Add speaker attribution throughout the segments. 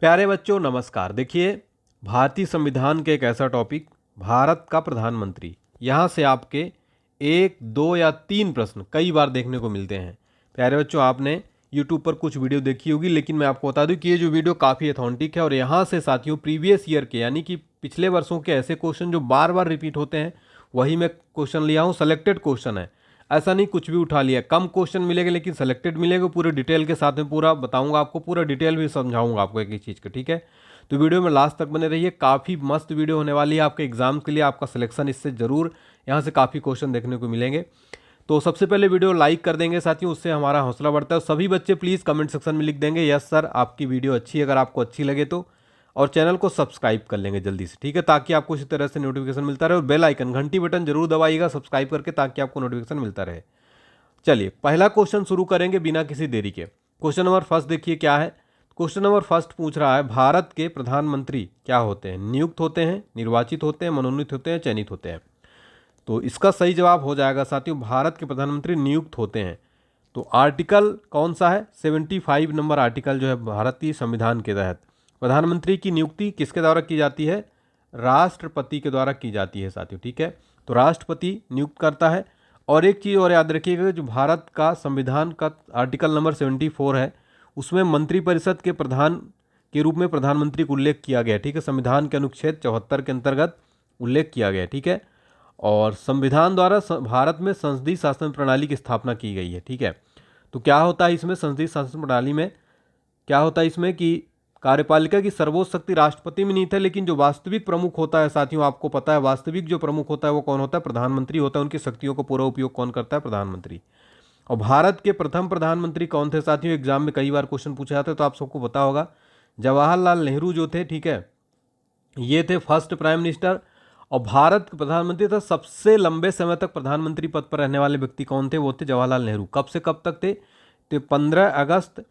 Speaker 1: प्यारे बच्चों नमस्कार। देखिए, भारतीय संविधान के एक ऐसा टॉपिक भारत का प्रधानमंत्री, यहाँ से आपके 1, 2 या 3 प्रश्न कई बार देखने को मिलते हैं। प्यारे बच्चों, आपने YouTube पर कुछ वीडियो देखी होगी, लेकिन मैं आपको बता दूं कि ये जो वीडियो काफ़ी अथेंटिक है और यहाँ से साथियों प्रीवियस ईयर के यानी कि पिछले वर्षों के ऐसे क्वेश्चन जो बार बार रिपीट होते हैं वही मैं क्वेश्चन लिया हूँ। सेलेक्टेड क्वेश्चन है, ऐसा नहीं कुछ भी उठा लिया। कम क्वेश्चन मिलेगा लेकिन सेलेक्टेड मिलेगा, पूरे डिटेल के साथ में पूरा बताऊंगा आपको, पूरा डिटेल भी समझाऊंगा आपको एक एक चीज़ का। ठीक है, तो वीडियो में लास्ट तक बने रहिए, काफ़ी मस्त वीडियो होने वाली है आपके एग्जाम के लिए। आपका सिलेक्शन इससे ज़रूर, यहाँ से काफ़ी क्वेश्चन देखने को मिलेंगे। तो सबसे पहले वीडियो लाइक कर देंगे साथियों, उससे हमारा हौसला बढ़ता है। सभी बच्चे प्लीज़ कमेंट सेक्शन में लिख देंगे यस सर आपकी वीडियो अच्छी है, अगर आपको अच्छी लगे तो। और चैनल को सब्सक्राइब कर लेंगे जल्दी से, ठीक है, ताकि आपको इसी तरह से नोटिफिकेशन मिलता रहे। और बेल आइकन घंटी बटन जरूर दबाइएगा सब्सक्राइब करके, ताकि आपको नोटिफिकेशन मिलता रहे। चलिए पहला क्वेश्चन शुरू करेंगे बिना किसी देरी के। क्वेश्चन नंबर फर्स्ट देखिए क्या है। क्वेश्चन नंबर फर्स्ट पूछ रहा है, भारत के प्रधानमंत्री क्या होते हैं? नियुक्त होते हैं, निर्वाचित होते हैं, मनोनीत होते हैं, चयनित होते हैं? तो इसका सही जवाब हो जाएगा साथियों, भारत के प्रधानमंत्री नियुक्त होते हैं। तो आर्टिकल कौन सा है? 75 नंबर आर्टिकल जो है भारतीय संविधान के तहत प्रधानमंत्री की नियुक्ति किसके द्वारा की जाती है? राष्ट्रपति के द्वारा की जाती है साथियों। ठीक है, तो राष्ट्रपति नियुक्त करता है। और एक चीज़ और याद रखिएगा, जो भारत का संविधान का आर्टिकल नंबर 74 है, उसमें मंत्रिपरिषद के प्रधान के रूप में प्रधानमंत्री का उल्लेख किया गया है। ठीक है, संविधान के अनुच्छेद 74 के अंतर्गत उल्लेख किया गया है। ठीक है, और संविधान द्वारा भारत में संसदीय शासन प्रणाली की स्थापना की गई है। ठीक है, तो क्या होता है इसमें संसदीय शासन प्रणाली में, क्या होता है इसमें कि कार्यपालिका की सर्वोच्च शक्ति राष्ट्रपति में निहित है, लेकिन जो वास्तविक प्रमुख होता है साथियों, आपको पता है वास्तविक जो प्रमुख होता है वो कौन होता है? प्रधानमंत्री होता है। उनकी शक्तियों को पूरा उपयोग कौन करता है? प्रधानमंत्री। और भारत के प्रथम प्रधानमंत्री कौन थे साथियों? एग्जाम में कई बार क्वेश्चन पूछे जाते हैं, तो आप सबको पता होगा, जवाहरलाल नेहरू जो थे। ठीक है, ये थे फर्स्ट प्राइम मिनिस्टर। और भारत के प्रधानमंत्री था सबसे लंबे समय तक प्रधानमंत्री पद पर रहने वाले व्यक्ति कौन थे? वो थे जवाहरलाल नेहरू। कब से कब तक थे? तो 15 अगस्त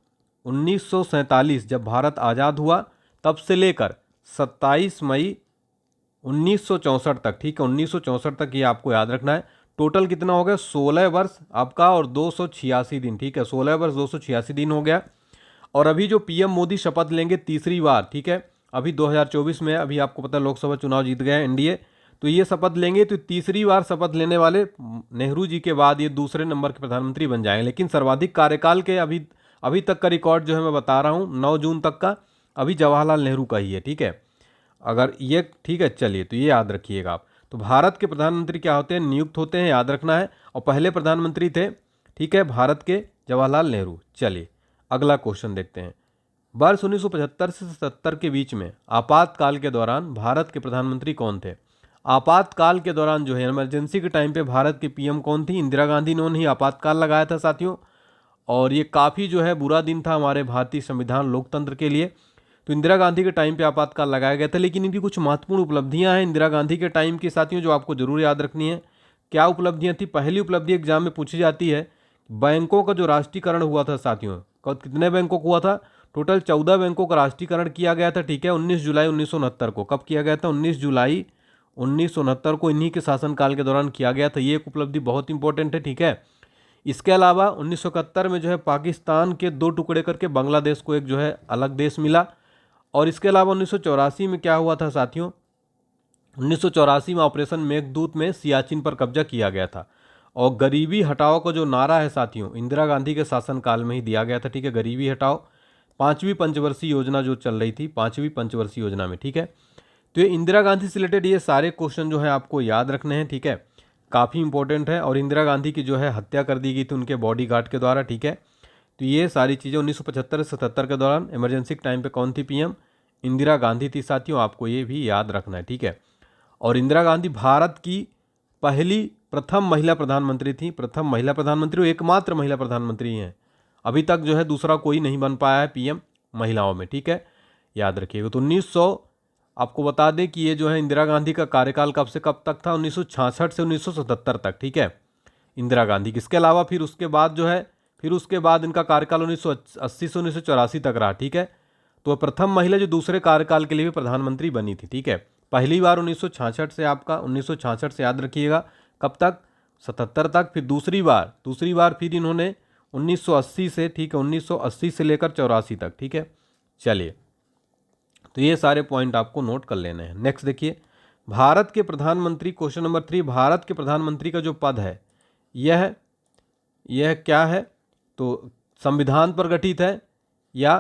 Speaker 1: 1947 जब भारत आज़ाद हुआ, तब से लेकर 27 मई 1964 तक। ठीक है, 1964 तक ये आपको याद रखना है। टोटल कितना हो गया? 16 वर्ष आपका और 286 दिन। ठीक है, 16 वर्ष 286 दिन हो गया। और अभी जो पीएम मोदी शपथ लेंगे तीसरी बार, ठीक है, अभी 2024 में, अभी आपको पता है लोकसभा चुनाव जीत गए एनडीए, तो ये शपथ लेंगे, तो तीसरी बार शपथ लेने वाले नेहरू जी के बाद ये दूसरे नंबर के प्रधानमंत्री बन जाएंगे। लेकिन सर्वाधिक कार्यकाल के अभी तक का रिकॉर्ड जो है मैं बता रहा हूँ 9 जून तक का, अभी जवाहरलाल नेहरू का ही है। ठीक है, अगर ये ठीक है, चलिए तो ये याद रखिएगा आप। तो भारत के प्रधानमंत्री क्या होते हैं? नियुक्त होते हैं, याद रखना है। और पहले प्रधानमंत्री थे, ठीक है, भारत के जवाहरलाल नेहरू। चलिए अगला क्वेश्चन देखते हैं। वर्ष 1975 से 77 के बीच में आपातकाल के दौरान भारत के प्रधानमंत्री कौन थे? आपातकाल के दौरान जो है इमरजेंसी के टाइम पे भारत की पीएम कौन थी? इंदिरा गांधी। इन्होंने ही आपातकाल लगाया था साथियों। और ये काफ़ी जो है बुरा दिन था हमारे भारतीय संविधान लोकतंत्र के लिए। तो इंदिरा गांधी के टाइम पे आपातकाल लगाया गया था। लेकिन इनकी कुछ महत्वपूर्ण उपलब्धियां हैं इंदिरा गांधी के टाइम की साथियों, जो आपको जरूर याद रखनी है। क्या उपलब्धियां थी? पहली उपलब्धि एग्जाम में पूछी जाती है, बैंकों का जो राष्ट्रीयकरण हुआ था साथियों, कितने बैंकों को हुआ था? टोटल 14 बैंकों का राष्ट्रीयकरण किया गया था। ठीक है, 19 जुलाई 1969 को। कब किया गया था? 19 जुलाई 1969 को इन्हीं के शासनकाल के दौरान किया गया था। ये एक उपलब्धि बहुत इंपॉर्टेंट है। ठीक है, इसके अलावा 1971 में जो है पाकिस्तान के 2 टुकड़े करके बांग्लादेश को एक जो है अलग देश मिला। और इसके अलावा 1984 में क्या हुआ था साथियों? 1984 में ऑपरेशन मेघदूत में सियाचिन पर कब्जा किया गया था। और गरीबी हटाओ का जो नारा है साथियों, इंदिरा गांधी के शासनकाल में ही दिया गया था। ठीक है, गरीबी हटाओ, 5वीं पंचवर्षीय योजना जो चल रही थी, 5वीं पंचवर्षीय योजना में। ठीक है, तो ये इंदिरा गांधी से रिलेटेड ये सारे क्वेश्चन जो है आपको याद रखने हैं। ठीक है, काफ़ी इंपॉर्टेंट है। और इंदिरा गांधी की जो है हत्या कर दी गई थी उनके बॉडीगार्ड के द्वारा। ठीक है, तो ये सारी चीज़ें 1975 से 77 के दौरान इमरजेंसी के टाइम पे कौन थी पीएम? इंदिरा गांधी थी साथियों, आपको ये भी याद रखना है। ठीक है, और इंदिरा गांधी भारत की पहली प्रथम महिला प्रधानमंत्री थी। प्रथम महिला प्रधानमंत्री, एकमात्र महिला प्रधानमंत्री हैं। अभी तक जो है दूसरा कोई नहीं बन पाया है पीएम महिलाओं में। ठीक है, याद रखिएगा। तो 1900, आपको बता दें कि ये जो है इंदिरा गांधी का कार्यकाल कब से कब तक था? 1966 से 1977 तक। ठीक है, इंदिरा गांधी। इसके अलावा फिर उसके बाद जो है, फिर उसके बाद इनका कार्यकाल 1980 से 1984 तक रहा। ठीक है, तो प्रथम महिला जो दूसरे कार्यकाल के लिए भी प्रधानमंत्री बनी थी। ठीक है, पहली बार 1966 से, आपका 1966 से याद रखिएगा, कब तक? 77 तक। फिर दूसरी बार फिर इन्होंने 1980 से, ठीक है, 1980 से लेकर 84 तक। ठीक है, चलिए तो ये सारे पॉइंट आपको नोट कर लेने हैं। नेक्स्ट देखिए, भारत के प्रधानमंत्री, क्वेश्चन नंबर 3, भारत के प्रधानमंत्री का जो पद है यह क्या है? तो संविधान पर गठित है या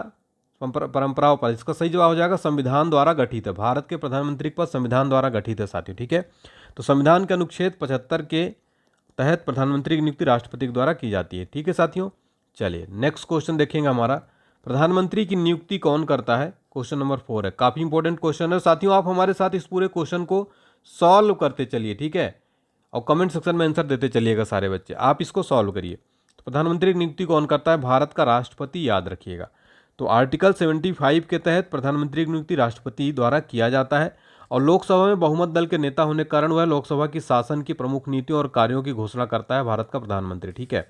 Speaker 1: परंपराओं पर? इसका सही जवाब हो जाएगा संविधान द्वारा गठित है। भारत के प्रधानमंत्री पद संविधान द्वारा गठित है साथियों, ठीक है। तो संविधान के अनुच्छेद 75 के तहत प्रधानमंत्री की नियुक्ति राष्ट्रपति के द्वारा की जाती है, ठीक है साथियों। चलिए नेक्स्ट क्वेश्चन देखेंगे हमारा, प्रधानमंत्री की नियुक्ति कौन करता है? क्वेश्चन नंबर 4 है, काफी इंपॉर्टेंट क्वेश्चन है साथियों। आप हमारे साथ इस पूरे क्वेश्चन को सॉल्व करते चलिए, ठीक है, और कमेंट सेक्शन में आंसर देते चलिएगा सारे बच्चे, आप इसको सॉल्व करिए। तो प्रधानमंत्री की नियुक्ति कौन करता है? भारत का राष्ट्रपति, याद रखिएगा। तो आर्टिकल 75 के तहत प्रधानमंत्री की नियुक्ति राष्ट्रपति द्वारा किया जाता है, और लोकसभा में बहुमत दल के नेता होने के कारण वह लोकसभा की शासन की प्रमुख नीतियों और कार्यों की घोषणा करता है, भारत का प्रधानमंत्री, ठीक है।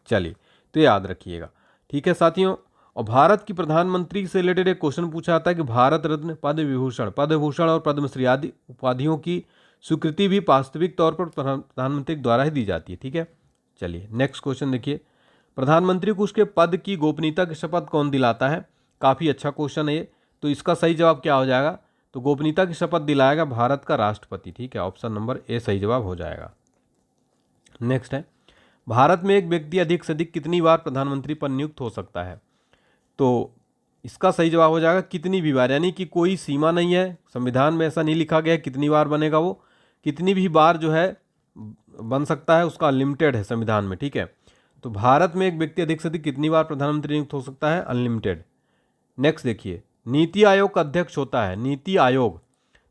Speaker 1: चलिए तो याद रखिएगा, ठीक है साथियों। और भारत की प्रधानमंत्री से रिलेटेड एक क्वेश्चन पूछा जाता है कि भारत रत्न, पद्म विभूषण और पद्मश्री आदि उपाधियों की स्वीकृति भी वास्तविक तौर पर प्रधानमंत्री द्वारा ही दी जाती है, ठीक है। चलिए नेक्स्ट क्वेश्चन देखिए, प्रधानमंत्री को उसके पद की गोपनीयता की शपथ कौन दिलाता है? काफ़ी अच्छा क्वेश्चन है ये। तो इसका सही जवाब क्या हो जाएगा? तो गोपनीयता की शपथ दिलाएगा भारत का राष्ट्रपति, ठीक है, ऑप्शन नंबर ए सही जवाब हो जाएगा। नेक्स्ट है, भारत में एक व्यक्ति अधिक से अधिक कितनी बार प्रधानमंत्री पर नियुक्त हो सकता है? तो इसका सही जवाब हो जाएगा कितनी भी बार, यानी कि कोई सीमा नहीं है, संविधान में ऐसा नहीं लिखा गया है कितनी बार बनेगा, वो कितनी भी बार जो है बन सकता है, उसका अनलिमिटेड है संविधान में, ठीक है। तो भारत में एक व्यक्ति अधिक से अधिक कितनी बार प्रधानमंत्री नियुक्त हो सकता है? अनलिमिटेड। नेक्स्ट देखिए, नीति आयोग का अध्यक्ष होता है, नीति आयोग,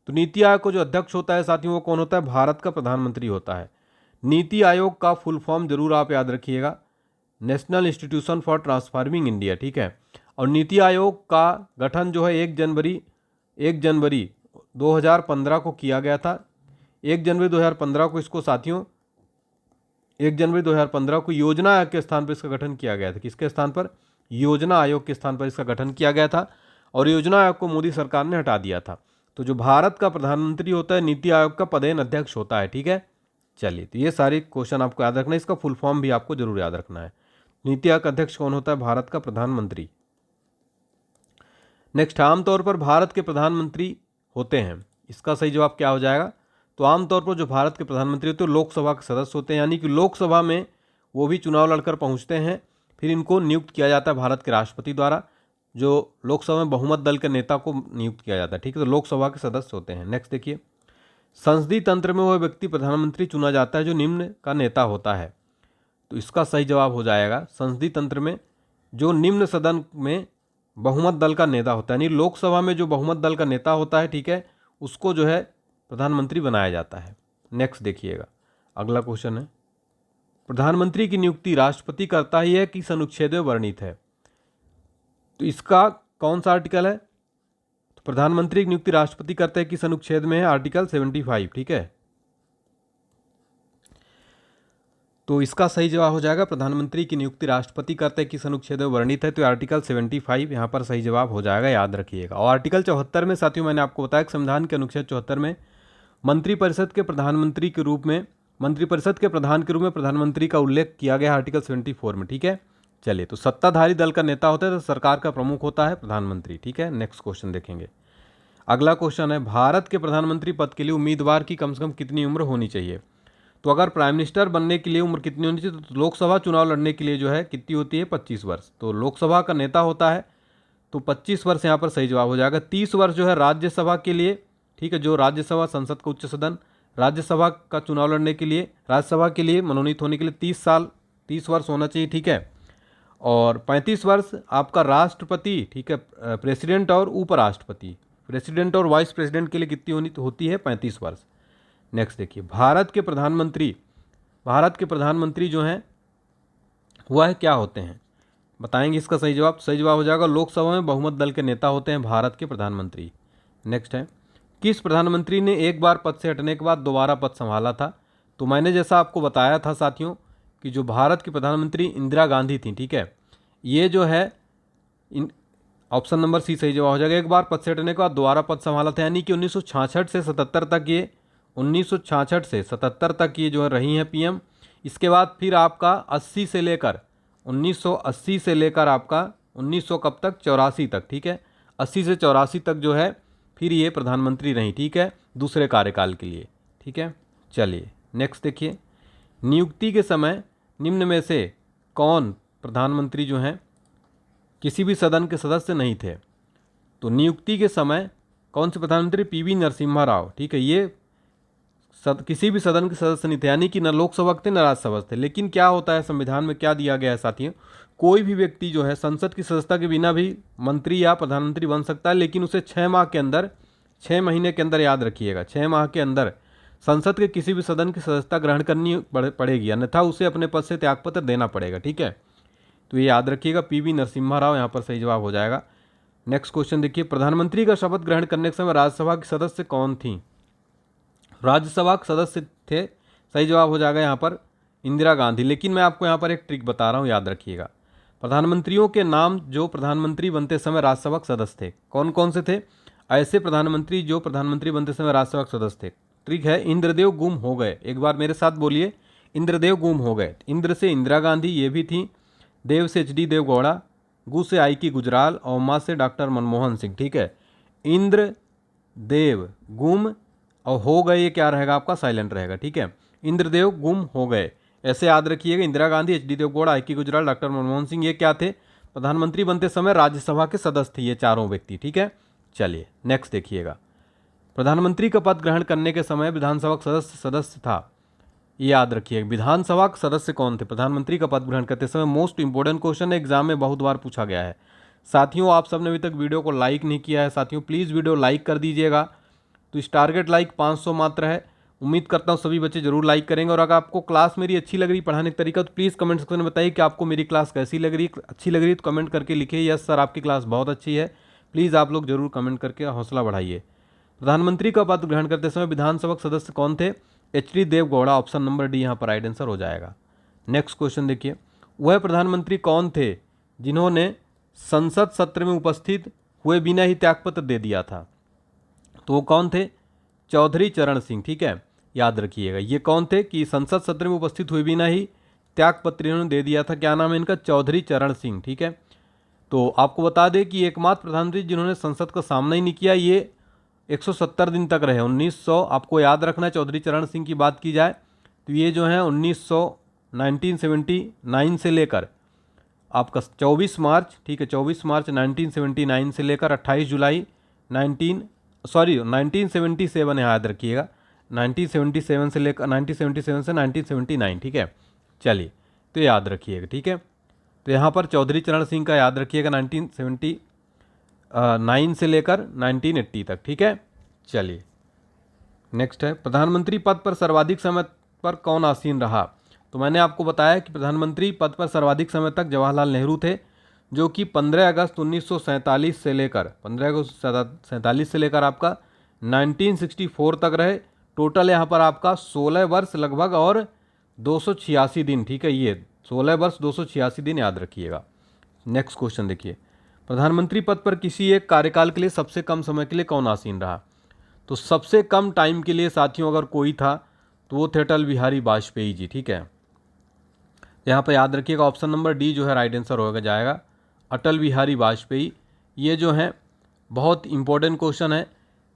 Speaker 1: तो नीति आयोग को जो अध्यक्ष होता है साथियों वो कौन होता है? भारत का प्रधानमंत्री होता है। नीति आयोग का फुल फॉर्म जरूर आप याद रखिएगा, national institution for transforming India, ठीक है। और नीति आयोग का गठन जो है 1 जनवरी 2015 को किया गया था। 1 जनवरी 2015 को इसको साथियों 1 जनवरी 2015 को योजना आयोग के स्थान पर इसका गठन किया गया था। किसके स्थान पर? योजना आयोग के स्थान पर इसका गठन किया गया था, और योजना आयोग को मोदी सरकार ने हटा दिया था। तो जो भारत का प्रधानमंत्री होता है नीति आयोग का पदेन अध्यक्ष होता है, ठीक है। चलिए तो ये सारे क्वेश्चन आपको याद रखना है, इसका फुल फॉर्म भी आपको जरूर याद रखना है। नीति आयोग अध्यक्ष कौन होता है? भारत का प्रधानमंत्री। नेक्स्ट, आमतौर पर भारत के प्रधानमंत्री होते हैं, इसका सही जवाब क्या हो जाएगा? तो आमतौर पर जो भारत के प्रधानमंत्री होते हैं लोकसभा के सदस्य होते हैं, यानी कि लोकसभा में वो भी चुनाव लड़कर पहुंचते हैं, फिर इनको नियुक्त किया जाता है भारत के राष्ट्रपति द्वारा, जो लोकसभा में बहुमत दल के नेता को नियुक्त किया जाता है, ठीक है। तो लोकसभा के सदस्य होते हैं। नेक्स्ट देखिए, संसदीय तंत्र में वह व्यक्ति प्रधानमंत्री चुना जाता है जो निम्न का नेता होता है। तो इसका सही जवाब हो जाएगा संसदीय तंत्र में जो निम्न सदन में बहुमत दल का नेता होता है, यानी लोकसभा में जो बहुमत दल का नेता होता है, ठीक है, उसको जो है प्रधानमंत्री बनाया जाता है। नेक्स्ट देखिएगा, अगला क्वेश्चन है, प्रधानमंत्री की नियुक्ति राष्ट्रपति करता ही है किस अनुच्छेद में वर्णित है? तो इसका कौन सा आर्टिकल है? तो प्रधानमंत्री की नियुक्ति राष्ट्रपति करते हैं किस अनुच्छेद में है? आर्टिकल 75, ठीक है। तो इसका सही जवाब हो जाएगा प्रधानमंत्री की नियुक्ति राष्ट्रपति करते हैं किस अनुच्छेद में वर्णित है? तो आर्टिकल 75 यहाँ पर सही जवाब हो जाएगा, याद रखिएगा। और आर्टिकल 74 में साथियों मैंने आपको बताया कि संविधान के अनुच्छेद 74 में मंत्रिपरिषद के प्रधान के रूप में प्रधानमंत्री का उल्लेख किया गया आर्टिकल 74 में, ठीक है। चलिए, तो सत्ताधारी दल का नेता होता है तो सरकार का प्रमुख होता है प्रधानमंत्री, ठीक है। नेक्स्ट क्वेश्चन देखेंगे, अगला क्वेश्चन है, भारत के प्रधानमंत्री पद के लिए उम्मीदवार की कम से कम कितनी उम्र होनी चाहिए? तो अगर प्राइम मिनिस्टर बनने के लिए उम्र कितनी होनी चाहिए? तो लोकसभा चुनाव लड़ने के लिए जो है कितनी होती है? 25 वर्ष। तो लोकसभा का नेता होता है तो 25 वर्ष यहाँ पर सही जवाब हो जाएगा। 30 वर्ष जो है राज्यसभा के लिए, ठीक है, जो राज्यसभा संसद का उच्च सदन राज्यसभा का चुनाव लड़ने के लिए, राज्यसभा के लिए मनोनीत होने के लिए 30 वर्ष होना चाहिए, ठीक है। और 35 वर्ष आपका राष्ट्रपति, ठीक है, प्रेसिडेंट और उपराष्ट्रपति, प्रेसिडेंट और वाइस प्रेसिडेंट के लिए कितनी होती है? 35 वर्ष। नेक्स्ट देखिए, भारत के प्रधानमंत्री जो हैं वह क्या होते हैं? बताएंगे इसका सही जवाब। सही जवाब हो जाएगा लोकसभा में बहुमत दल के नेता होते हैं भारत के प्रधानमंत्री। नेक्स्ट है, किस प्रधानमंत्री ने एक बार पद से हटने के बाद दोबारा पद संभाला था? तो मैंने जैसा आपको बताया था साथियों कि जो भारत की प्रधानमंत्री इंदिरा गांधी थी, ठीक है, ये जो है ऑप्शन नंबर सी सही जवाब हो जाएगा। एक बार पद से हटने के बाद दोबारा पद संभाला था, यानी कि 1966 से 77 तक ये जो है रही हैं पीएम। इसके बाद फिर आपका 1980 से लेकर आपका 1900 कब तक? 84 तक, ठीक है। 80 से 84 तक जो है फिर ये प्रधानमंत्री रहीं, ठीक है, दूसरे कार्यकाल के लिए, ठीक है। चलिए नेक्स्ट देखिए, नियुक्ति के समय निम्न में से कौन प्रधानमंत्री जो हैं किसी भी सदन के सदस्य नहीं थे। तो नियुक्ति के समय कौन से प्रधानमंत्री, पीवी नरसिम्हा राव, ठीक है, ये किसी भी सदन के सदस्य नहीं थे, यानी कि न लोकसभा के थे न राज्यसभा थे। लेकिन क्या होता है, संविधान में क्या दिया गया है साथियों, कोई भी व्यक्ति जो है संसद की सदस्यता के बिना भी मंत्री या प्रधानमंत्री बन सकता है, लेकिन उसे 6 माह के अंदर, 6 महीने के अंदर, याद रखिएगा 6 माह के अंदर संसद के किसी भी सदन की सदस्यता ग्रहण करनी पड़ेगी, अन्यथा उसे अपने पद से त्यागपत्र देना पड़ेगा, ठीक है। तो ये याद रखिएगा, पीवी नरसिम्हा राव यहाँ पर सही जवाब हो जाएगा। नेक्स्ट क्वेश्चन देखिए, प्रधानमंत्री का शपथ ग्रहण करने के समय राज्यसभा की सदस्य कौन थी। राज्यसभा के सदस्य थे, सही जवाब हो जाएगा यहाँ पर इंदिरा गांधी। लेकिन मैं आपको यहाँ पर एक ट्रिक बता रहा हूँ, याद रखिएगा, प्रधानमंत्रियों के नाम जो प्रधानमंत्री बनते समय राज्यसभा के सदस्य थे, कौन कौन से थे, ऐसे प्रधानमंत्री जो प्रधानमंत्री बनते समय राज्यसभा के सदस्य थे। ट्रिक है, इंद्रदेव गुम हो गए, एक बार मेरे साथ बोलिए, इंद्रदेव गुम हो गए। इंद्र से इंदिरा गांधी, ये भी थी, देव से HD देवगौड़ा, गु से आई गुजराल और माँ से डॉक्टर मनमोहन सिंह, ठीक है। इंद्र देव गुम और हो गए, ये क्या रहेगा आपका, साइलेंट रहेगा, ठीक है। इंद्रदेव गुम हो गए, ऐसे याद रखिएगा। इंदिरा गांधी, HD देवगौड़ा, आई गुजराल, डॉक्टर मनमोहन सिंह, ये क्या थे, प्रधानमंत्री बनते समय राज्यसभा के सदस्य थे, ये चारों व्यक्ति, ठीक है। चलिए नेक्स्ट देखिएगा, प्रधानमंत्री का पद ग्रहण करने के समय विधानसभा का सदस्य था, ये याद रखिएगा। विधानसभा के सदस्य कौन थे प्रधानमंत्री का पद ग्रहण करते समय, मोस्ट इंपोर्टेंट क्वेश्चन है, एग्जाम में बहुत बार पूछा गया है। साथियों आप सबने अभी तक वीडियो को लाइक नहीं किया है, साथियों प्लीज़ वीडियो लाइक कर दीजिएगा। तो इस टारगेट लाइक 500 मात्र है, उम्मीद करता हूँ सभी बच्चे जरूर लाइक करेंगे। और अगर आपको क्लास मेरी अच्छी लग रही पढ़ाने का तरीका, तो प्लीज़ कमेंट सेक्शन में बताइए कि आपको मेरी क्लास कैसी लग रही है। अच्छी लग रही है तो कमेंट करके लिखिए यस सर आपकी क्लास बहुत अच्छी है। प्लीज़ आप लोग जरूर कमेंट करके हौसला बढ़ाइए। प्रधानमंत्री का पद ग्रहण करते समय विधानसभा के सदस्य कौन थे, HD Deve Gowda, option number D यहाँ पर राइट आंसर हो जाएगा। नेक्स्ट क्वेश्चन देखिए, वह प्रधानमंत्री कौन थे जिन्होंने संसद सत्र में उपस्थित हुए बिना ही त्यागपत्र दे दिया था। तो वो कौन थे, चौधरी चरण सिंह, ठीक है, याद रखिएगा। ये कौन थे कि संसद सत्र में उपस्थित हुए बिना ही त्यागपत्र इन्होंने दे दिया था, क्या नाम है इनका, चौधरी चरण सिंह, ठीक है। तो आपको बता दें कि एकमात्र प्रधानमंत्री जिन्होंने संसद का सामना ही नहीं किया, ये 170 दिन तक रहे। 1900 आपको याद रखना है, चौधरी चरण सिंह की बात की जाए तो ये जो है 1979 से लेकर आपका 24 मार्च, ठीक है, 24 मार्च 1979 से लेकर 28 जुलाई 1977 याद रखिएगा, 1977 से लेकर 1977 से 1979, ठीक है। चलिए तो याद रखिएगा, ठीक है। तो यहाँ पर चौधरी चरण सिंह का याद रखिएगा 1979 से लेकर 1980 तक, ठीक है। चलिए नेक्स्ट है, प्रधानमंत्री पद पर सर्वाधिक समय पर कौन आसीन रहा। तो मैंने आपको बताया कि प्रधानमंत्री पद पर सर्वाधिक समय तक जवाहरलाल नेहरू थे, जो कि 15 अगस्त 1947 से लेकर 15 अगस्त 1947 से लेकर आपका 1964 तक रहे। टोटल यहाँ पर आपका 16 वर्ष लगभग और 286 दिन, ठीक है, ये 16 वर्ष 286 दिन याद रखिएगा। नेक्स्ट क्वेश्चन देखिए, प्रधानमंत्री पद पर किसी एक कार्यकाल के लिए सबसे कम समय के लिए कौन आसीन रहा। तो सबसे कम टाइम के लिए साथियों अगर कोई था तो वो थे अटल बिहारी वाजपेयी जी, ठीक है। यहाँ पर याद रखिएगा ऑप्शन नंबर डी जो है राइट आंसर होगा जाएगा, अटल बिहारी वाजपेयी। ये जो है बहुत इंपॉर्टेंट क्वेश्चन है,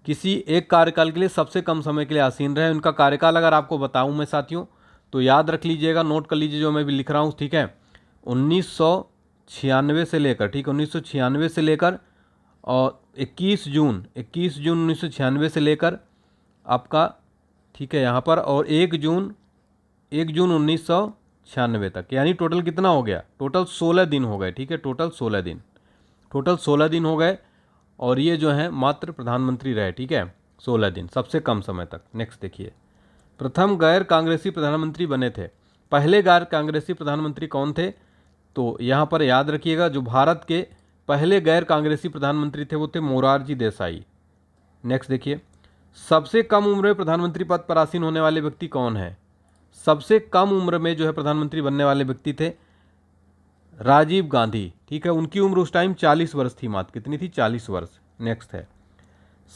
Speaker 1: किसी एक कार्यकाल के लिए सबसे कम समय के लिए आसीन रहे। उनका कार्यकाल अगर आपको बताऊं मैं साथियों तो याद रख लीजिएगा, नोट कर लीजिए जो मैं भी लिख रहा हूँ, ठीक है। 1996 से लेकर, ठीक है, 1996 से लेकर और 21 जून 1996 से लेकर आपका, ठीक है, यहाँ पर और 1 जून 1996 तक, यानी टोटल कितना हो गया, टोटल 16 दिन हो गए, ठीक है, टोटल 16 दिन हो गए। और ये जो है मात्र प्रधानमंत्री रहे, ठीक है, 16 दिन, सबसे कम समय तक। नेक्स्ट देखिए, प्रथम गैर कांग्रेसी प्रधानमंत्री बने थे, पहले गैर कांग्रेसी प्रधानमंत्री कौन थे। तो यहाँ पर याद रखिएगा जो भारत के पहले गैर कांग्रेसी प्रधानमंत्री थे वो थे मोरारजी देसाई। नेक्स्ट देखिए, सबसे कम उम्र में प्रधानमंत्री पद पर आसीन होने वाले व्यक्ति कौन है। सबसे कम उम्र में जो है प्रधानमंत्री बनने वाले व्यक्ति थे राजीव गांधी, ठीक है, उनकी उम्र उस टाइम 40 वर्ष थी, मात्र कितनी थी, 40 वर्ष। नेक्स्ट है,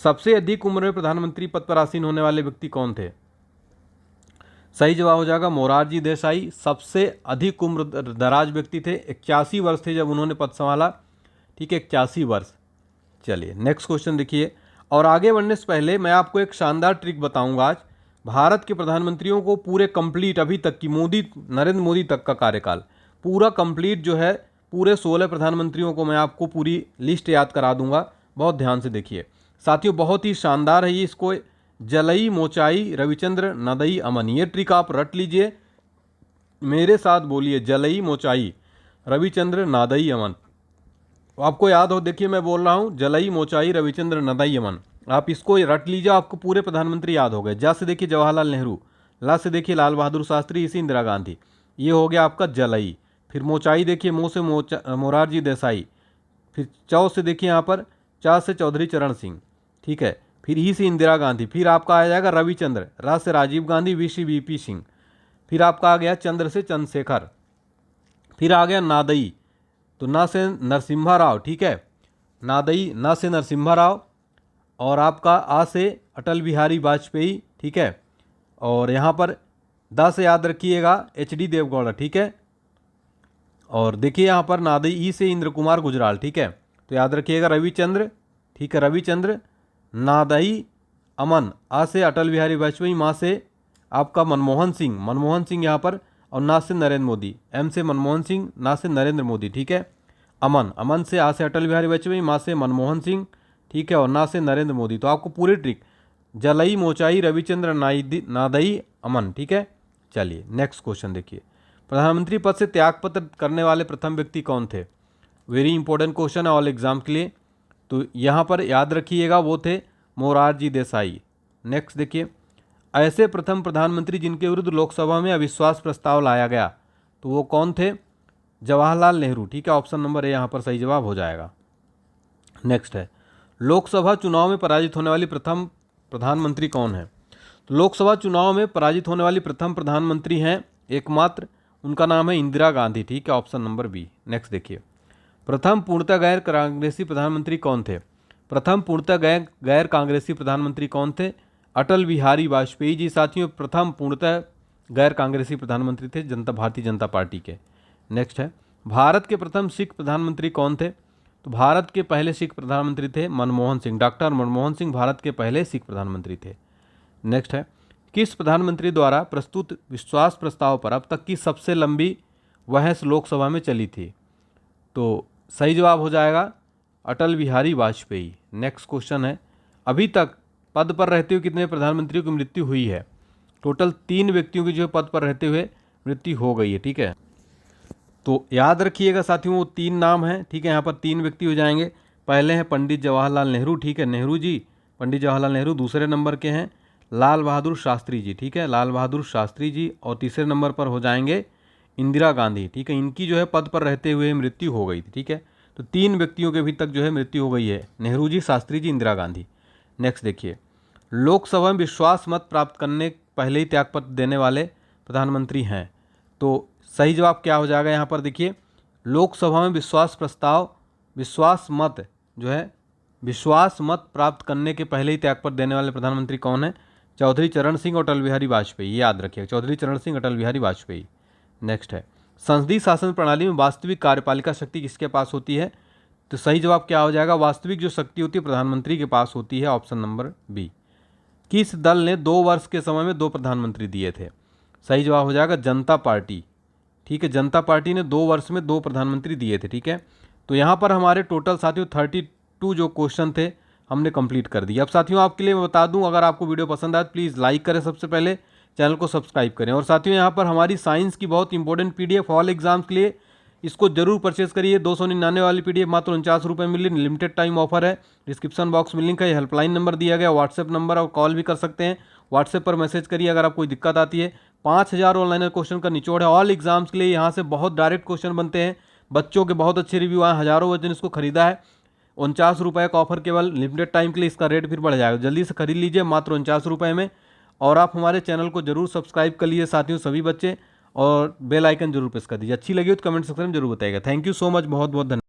Speaker 1: सबसे अधिक उम्र में प्रधानमंत्री पद पर आसीन होने वाले व्यक्ति कौन थे। सही जवाब हो जाएगा मोरारजी देसाई, सबसे अधिक उम्र दराज व्यक्ति थे, 81 वर्ष थे जब उन्होंने पद संभाला, ठीक है, 81 वर्ष। चलिए नेक्स्ट क्वेश्चन देखिए, और आगे बढ़ने से पहले मैं आपको एक शानदार ट्रिक बताऊंगा आज। भारत के प्रधानमंत्रियों को पूरे कंप्लीट अभी तक की नरेंद्र मोदी तक का कार्यकाल पूरा कंप्लीट जो है, पूरे 16 प्रधानमंत्रियों को मैं आपको पूरी लिस्ट याद करा दूंगा। बहुत ध्यान से देखिए साथियों, बहुत ही शानदार है ये। इसको जलई मोचाई रविचंद्र नदई अमन, ये ट्रिक आप रट लीजिए, मेरे साथ बोलिए, जलई मोचाई रविचंद्र नादई अमन। आपको याद हो, देखिए मैं बोल रहा हूँ जलई मोचाई रविचंद्र नदई अमन, आप इसको रट लीजिए, आपको पूरे प्रधानमंत्री याद हो गए। जा से देखिए जवाहरलाल नेहरू, ला से देखिए लाल बहादुर शास्त्री, इसी इंदिरा गांधी, ये हो गया आपका जलई। फिर मोचाई देखिए मो से मोरारजी देसाई, फिर चौ से देखिए यहाँ पर चा से चौधरी चरण सिंह, ठीक है। फिर ई से इंदिरा गांधी, फिर आपका आ जाएगा रविचंद्र, रा से राजीव गांधी, वी से वीपी सिंह, फिर आपका आ गया चंद्र से चंद्रशेखर, फिर आ गया नादई, तो ना से नरसिम्हा राव, ठीक है, नादई ना से नरसिम्हा राव, और आपका आ से अटल बिहारी वाजपेयी, ठीक है। और यहाँ पर दा से याद रखिएगा HD देवगौड़ा, ठीक है। और देखिए यहाँ पर नादई ई से इंद्र कुमार गुजराल, ठीक है। तो याद रखिएगा रविचंद्र, ठीक है, रविचंद्र, नादई अमन, आ से अटल बिहारी वाजपेयी, माँ से आपका मनमोहन सिंह यहाँ पर, और ना से नरेंद्र मोदी, एम से मनमोहन सिंह, ना से नरेंद्र मोदी, ठीक है। अमन से आ से अटल बिहारी वाजपेयी, माँ से मनमोहन सिंह, ठीक है, और ना से नरेंद्र मोदी। तो आपको पूरी ट्रिक जलई मोचाई रविचंद्र नादई अमन, ठीक है। चलिए नेक्स्ट क्वेश्चन देखिए, प्रधानमंत्री पद से त्यागपत्र करने वाले प्रथम व्यक्ति कौन थे? वेरी इंपॉर्टेंट क्वेश्चन है ऑल एग्जाम के लिए, तो यहाँ पर याद रखिएगा वो थे मोरारजी देसाई। नेक्स्ट देखिए, ऐसे प्रथम प्रधानमंत्री जिनके विरुद्ध लोकसभा में अविश्वास प्रस्ताव लाया गया, तो वो कौन थे? जवाहरलाल नेहरू, ठीक है, ऑप्शन नंबर ए यहाँ पर सही जवाब हो जाएगा। नेक्स्ट है, लोकसभा चुनाव में पराजित होने वाली प्रथम प्रधानमंत्री कौन है? तो लोकसभा चुनाव में पराजित होने वाली प्रथम प्रधानमंत्री हैं एकमात्र, उनका नाम है इंदिरा गांधी, ठीक है, ऑप्शन नंबर बी। नेक्स्ट देखिए, प्रथम पूर्णतः गैर कांग्रेसी प्रधानमंत्री कौन थे? प्रथम पूर्णतः गैर कांग्रेसी प्रधानमंत्री कौन थे? अटल बिहारी वाजपेयी जी। साथियों, प्रथम पूर्णतः गैर कांग्रेसी प्रधानमंत्री थे भारतीय जनता पार्टी के। नेक्स्ट है, भारत के प्रथम सिख प्रधानमंत्री कौन थे? तो भारत के पहले सिख प्रधानमंत्री थे मनमोहन सिंह, डॉक्टर मनमोहन सिंह भारत के पहले सिख प्रधानमंत्री थे। नेक्स्ट है, किस प्रधानमंत्री द्वारा प्रस्तुत विश्वास प्रस्ताव पर अब तक की सबसे लंबी बहस लोकसभा में चली थी? तो सही जवाब हो जाएगा अटल बिहारी वाजपेयी। नेक्स्ट क्वेश्चन है, अभी तक पद पर रहते हुए कितने प्रधानमंत्रियों की मृत्यु हुई है? टोटल 3 व्यक्तियों की जो पद पर रहते हुए मृत्यु हो गई है, ठीक है। तो याद रखिएगा साथियों, वो 3 नाम हैं, ठीक है, यहाँ पर 3 व्यक्ति हो जाएंगे। पहले हैं पंडित जवाहरलाल नेहरू, ठीक है, नेहरू जी, पंडित जवाहरलाल नेहरू। दूसरे नंबर के हैं लाल बहादुर शास्त्री जी, ठीक है, लाल बहादुर शास्त्री जी। और तीसरे नंबर पर हो जाएंगे इंदिरा गांधी, ठीक है, इनकी जो है पद पर रहते हुए मृत्यु हो गई थी, ठीक है। तो 3 व्यक्तियों के अभी तक जो है मृत्यु हो गई है, नेहरू जी, शास्त्री जी, इंदिरा गांधी। नेक्स्ट देखिए, लोकसभा में विश्वास मत प्राप्त करने पहले ही त्यागपत्र देने वाले प्रधानमंत्री हैं, तो सही जवाब क्या हो जाएगा? यहाँ पर देखिए, लोकसभा में विश्वास मत प्राप्त करने के पहले ही त्यागपत्र देने वाले प्रधानमंत्री कौन है? चौधरी चरण सिंह और अटल बिहारी वाजपेयी, याद रखिएगा, चौधरी चरण सिंह, अटल बिहारी वाजपेयी। नेक्स्ट है, संसदीय शासन प्रणाली में वास्तविक कार्यपालिका शक्ति किसके पास होती है? तो सही जवाब क्या हो जाएगा? वास्तविक जो शक्ति होती है प्रधानमंत्री के पास होती है, ऑप्शन नंबर बी। किस दल ने 2 वर्ष के समय में 2 प्रधानमंत्री दिए थे? सही जवाब हो जाएगा जनता पार्टी, ठीक है, जनता पार्टी ने 2 वर्ष में 2 प्रधानमंत्री दिए थे, ठीक है। तो यहाँ पर हमारे टोटल साथियों 32 जो क्वेश्चन थे हमने कंप्लीट कर दिए। अब साथियों आपके लिए मैं बता दूं, अगर आपको वीडियो पसंद आए तो प्लीज़ लाइक करें, सबसे पहले चैनल को सब्सक्राइब करें। और साथियों यहाँ पर हमारी साइंस की बहुत इंपॉर्टेंट PDF ऑल एग्जाम्स के लिए, इसको जरूर परचेज करिए। 299 वाली PDF मात्र 49 रुपये मिली, लिमिटेड टाइम ऑफर है। डिस्क्रिप्शन बॉक्स में लिंक है, हेल्पलाइन नंबर दिया गया, व्हाट्सएप नंबर, और कॉल भी कर सकते हैं। व्हाट्सएप पर मैसेज करिए अगर आपको कोई दिक्कत आती है। 5000 ऑनलाइन क्वेश्चन का निचोड़ है ऑल एग्जाम्स के लिए, यहाँ से बहुत डायरेक्ट क्वेश्चन बनते हैं, बच्चों के बहुत अच्छे रिव्यू आए, हज़ारों बच्चों ने इसको खरीदा है। 49 रुपये का ऑफर, केवल लिमिटेड टाइम के लिए, इसका रेट फिर बढ़ जाएगा, जल्दी से खरीद लीजिए मात्र 49 रुपये में। और आप हमारे चैनल को जरूर सब्सक्राइब कर लीजिए साथियों सभी बच्चे, और बेल आइकन जरूर प्रेस कर दीजिए। अच्छी लगी हो तो कमेंट सेक्शन में जरूर बताइएगा। थैंक यू सो मच, बहुत बहुत धन्यवाद।